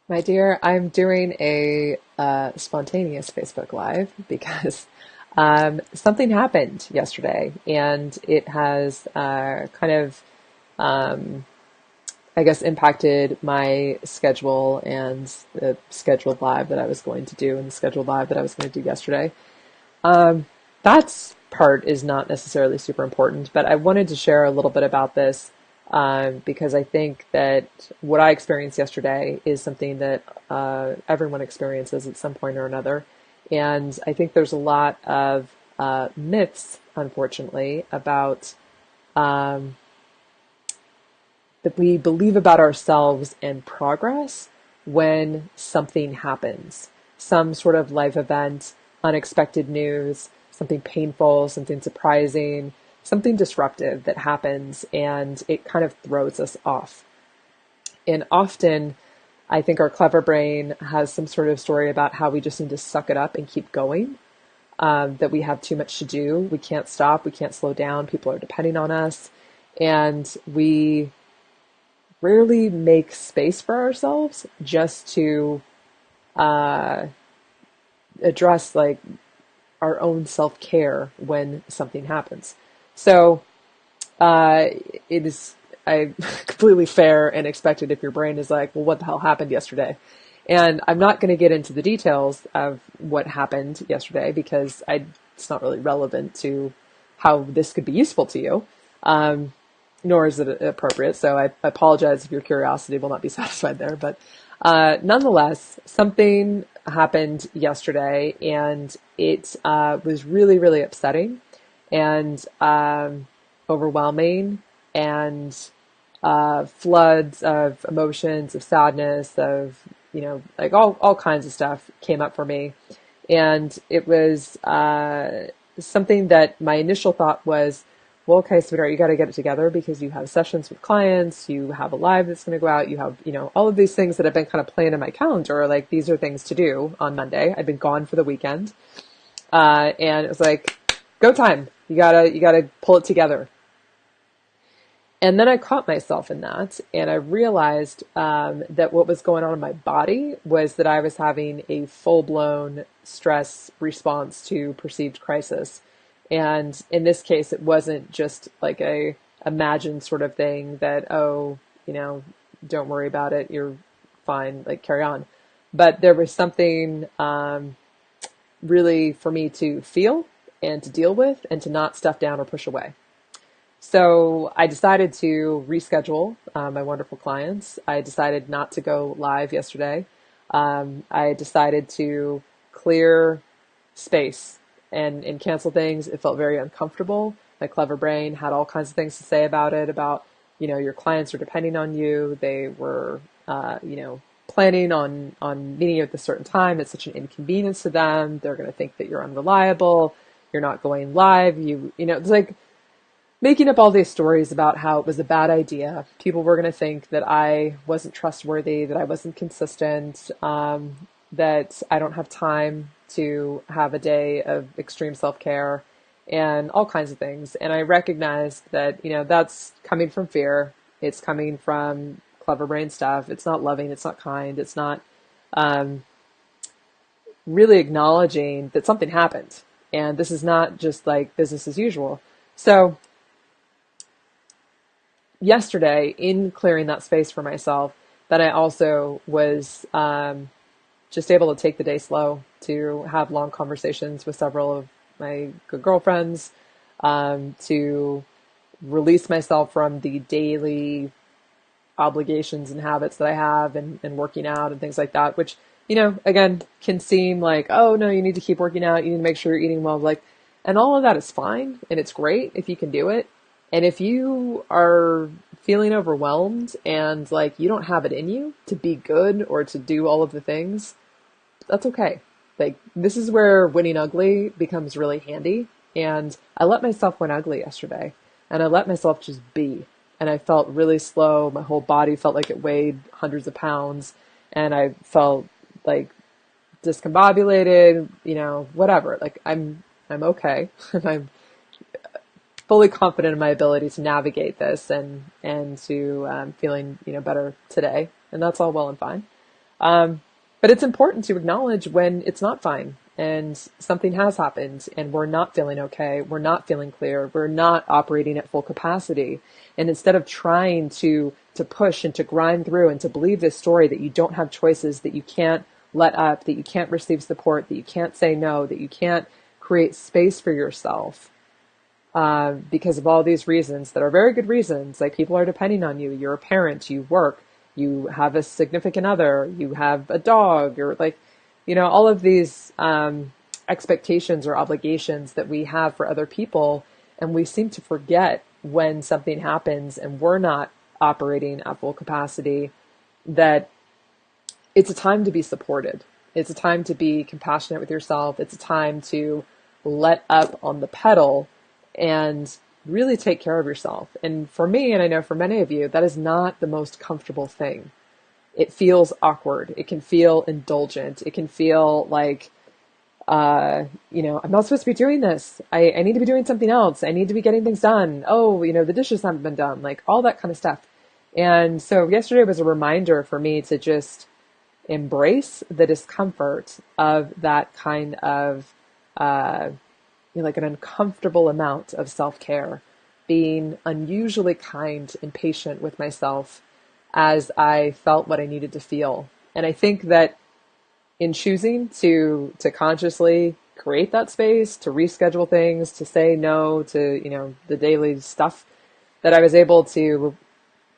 My dear, I'm doing a spontaneous Facebook Live because something happened yesterday, and it has kind of, um, I guess, impacted my schedule and the scheduled live that I was going to do and the scheduled live that I was going to do yesterday. Um, that's part is not necessarily super important, but I wanted to share a little bit about this because I think that what I experienced yesterday is something that everyone experiences at some point or another. And I think there's a lot of myths, unfortunately, about um, that we believe about ourselves and progress when something happens. Some sort of life event, unexpected news, something painful, something surprising, something disruptive that happens, and it kind of throws us off. And often, I think our clever brain has some sort of story about how we just need to suck it up and keep going, that we have too much to do. We can't stop, we can't slow down, people are depending on us. And we rarely make space for ourselves just to uh, address like our own self-care when something happens. So uh, it is completely fair and expected if your brain is like, well, what the hell happened yesterday? And I'm not going to get into the details of what happened yesterday because it's not really relevant to how this could be useful to you. Nor is it appropriate. So I apologize if your curiosity will not be satisfied there. But nonetheless, something happened yesterday, and it was really, really upsetting and overwhelming, and floods of emotions, of sadness, of like all kinds of stuff came up for me, and it was something that my initial thought was, well, okay, sweetheart, you got to get it together because you have sessions with clients, you have a live that's going to go out, you have, all of these things that have been kind of planned in my calendar, like these are things to do on Monday. I've been gone for the weekend. And it was like, go time. You gotta pull it together. And then I caught myself in that, and I realized that what was going on in my body was that I was having a full-blown stress response to perceived crisis. And in this case, it wasn't just like a imagined sort of thing that, oh, don't worry about it, you're fine, like carry on. But there was something really for me to feel and to deal with and to not stuff down or push away. So I decided to reschedule my wonderful clients. I decided not to go live yesterday. I decided to clear space and cancel things. It felt very uncomfortable. My clever brain had all kinds of things to say about it, about, your clients are depending on you. They were, planning on meeting you at a certain time. It's such an inconvenience to them. They're going to think that you're unreliable. You're not going live. It's like, making up all these stories about how it was a bad idea. People were going to think that I wasn't trustworthy, that I wasn't consistent, that I don't have time to have a day of extreme self-care and all kinds of things. And I recognized that, that's coming from fear. It's coming from clever brain stuff. It's not loving. It's not kind. It's not um, really acknowledging that something happened. And this is not just like business as usual. So yesterday, in clearing that space for myself, that I also was just able to take the day slow, to have long conversations with several of my good girlfriends, to release myself from the daily obligations and habits that I have, and working out and things like that, which, again, can seem like, oh no, you need to keep working out, you need to make sure you're eating well, like, and all of that is fine, and it's great if you can do it. And if you are feeling overwhelmed and like you don't have it in you to be good or to do all of the things, that's okay. Like, this is where winning ugly becomes really handy. And I let myself win ugly yesterday, and I let myself just be. And I felt really slow. My whole body felt like it weighed hundreds of pounds, and I felt like discombobulated, whatever. Like, I'm okay. And I'm fully confident in my ability to navigate this, and to feeling better today, and that's all well and fine. But it's important to acknowledge when it's not fine and something has happened and we're not feeling okay, we're not feeling clear, we're not operating at full capacity. And instead of trying to push and to grind through and to believe this story that you don't have choices, that you can't let up, that you can't receive support, that you can't say no, that you can't create space for yourself, because of all these reasons that are very good reasons, like people are depending on you, you're a parent, you work, you have a significant other, you have a dog, or like, all of these expectations or obligations that we have for other people. And we seem to forget when something happens and we're not operating at full capacity, that it's a time to be supported. It's a time to be compassionate with yourself. It's a time to let up on the pedal and really take care of yourself. And for me, and I know for many of you, that is not the most comfortable thing. It feels awkward. It can feel indulgent. It can feel like, I'm not supposed to be doing this. I need to be doing something else. I need to be getting things done. Oh, the dishes haven't been done, like all that kind of stuff. And so yesterday was a reminder for me to just embrace the discomfort of that kind of, like an uncomfortable amount of self-care, being unusually kind and patient with myself as I felt what I needed to feel. And I think that in choosing to consciously create that space, to reschedule things, to say no to, the daily stuff, that I was able to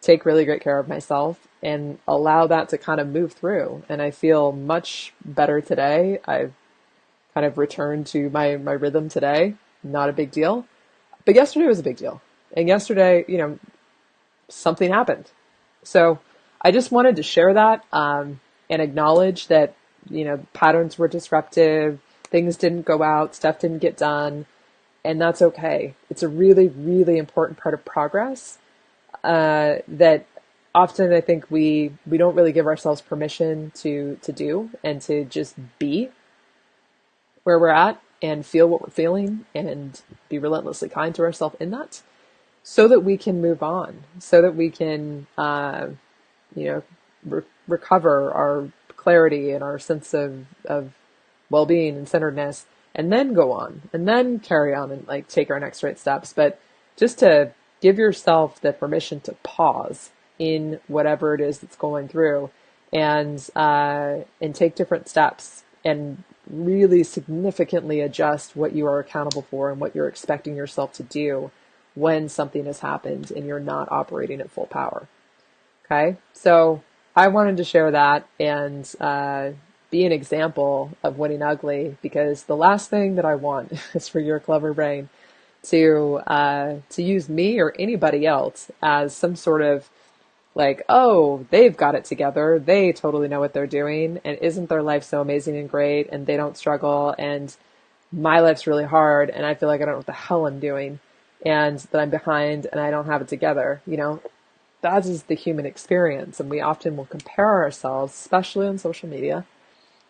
take really great care of myself and allow that to kind of move through. And I feel much better today. I've kind of returned to my rhythm today. Not a big deal. But yesterday was a big deal. And yesterday, something happened. So I just wanted to share that, and acknowledge that, patterns were disruptive, things didn't go out, stuff didn't get done, and that's okay. It's a really, really important part of progress, that often I think we don't really give ourselves permission to do, and to just be where we're at and feel what we're feeling and be relentlessly kind to ourselves in that, so that we can move on, so that we can, recover our clarity and our sense of well-being and centeredness, and then go on and then carry on and like take our next right steps. But just to give yourself the permission to pause in whatever it is that's going through, and take different steps and really significantly adjust what you are accountable for and what you're expecting yourself to do when something has happened and you're not operating at full power. Okay, so I wanted to share that and be an example of winning ugly, because the last thing that I want is for your clever brain to use me or anybody else as some sort of like, oh, they've got it together, they totally know what they're doing, and isn't their life so amazing and great, and they don't struggle, and my life's really hard, and I feel like I don't know what the hell I'm doing, and that I'm behind, and I don't have it together. That is the human experience, and we often will compare ourselves, especially on social media,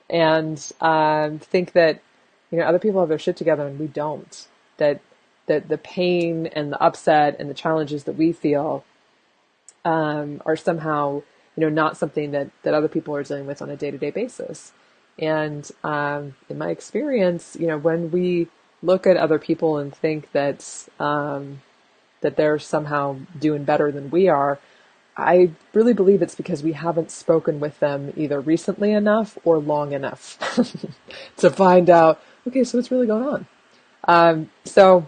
and think that other people have their shit together and we don't. That the pain and the upset and the challenges that we feel are somehow not something that other people are dealing with on a day-to-day basis. And in my experience, when we look at other people and think that that they're somehow doing better than we are, I really believe it's because we haven't spoken with them either recently enough or long enough to find out, okay, so what's really going on? So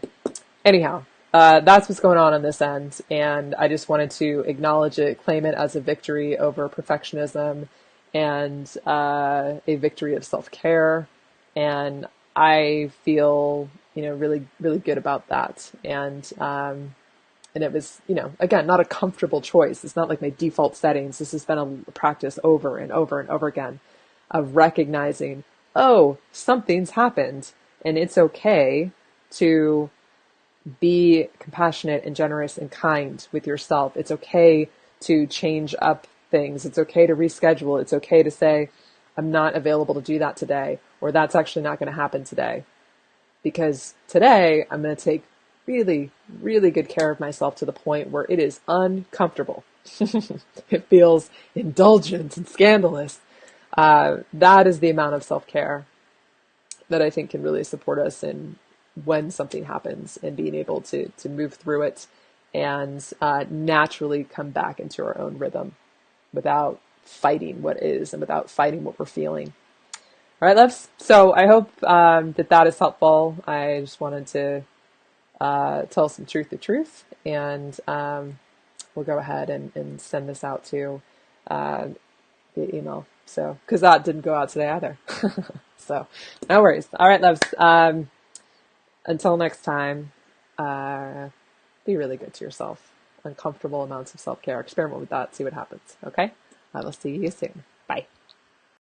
anyhow, that's what's going on this end. And I just wanted to acknowledge it, claim it as a victory over perfectionism, and a victory of self-care. And I feel, really, really good about that. And it was, again, not a comfortable choice. It's not like my default settings. This has been a practice over and over and over again of recognizing, oh, something's happened, and it's okay to be compassionate and generous and kind with yourself. It's okay to change up things. It's okay to reschedule. It's okay to say, I'm not available to do that today, or that's actually not going to happen today. Because today I'm going to take really, really good care of myself to the point where it is uncomfortable. It feels indulgent and scandalous, That is the amount of self-care that I think can really support us in when something happens and being able to move through it and naturally come back into our own rhythm without fighting what is and without fighting what we're feeling. All right, loves. So I hope that is helpful. I just wanted to tell some truth, and we'll go ahead and send this out to uh, via email. So, because that didn't go out today either. So, no worries. All right, loves. Until next time, be really good to yourself. Uncomfortable amounts of self care. Experiment with that. See what happens. Okay. I will see you soon. Bye.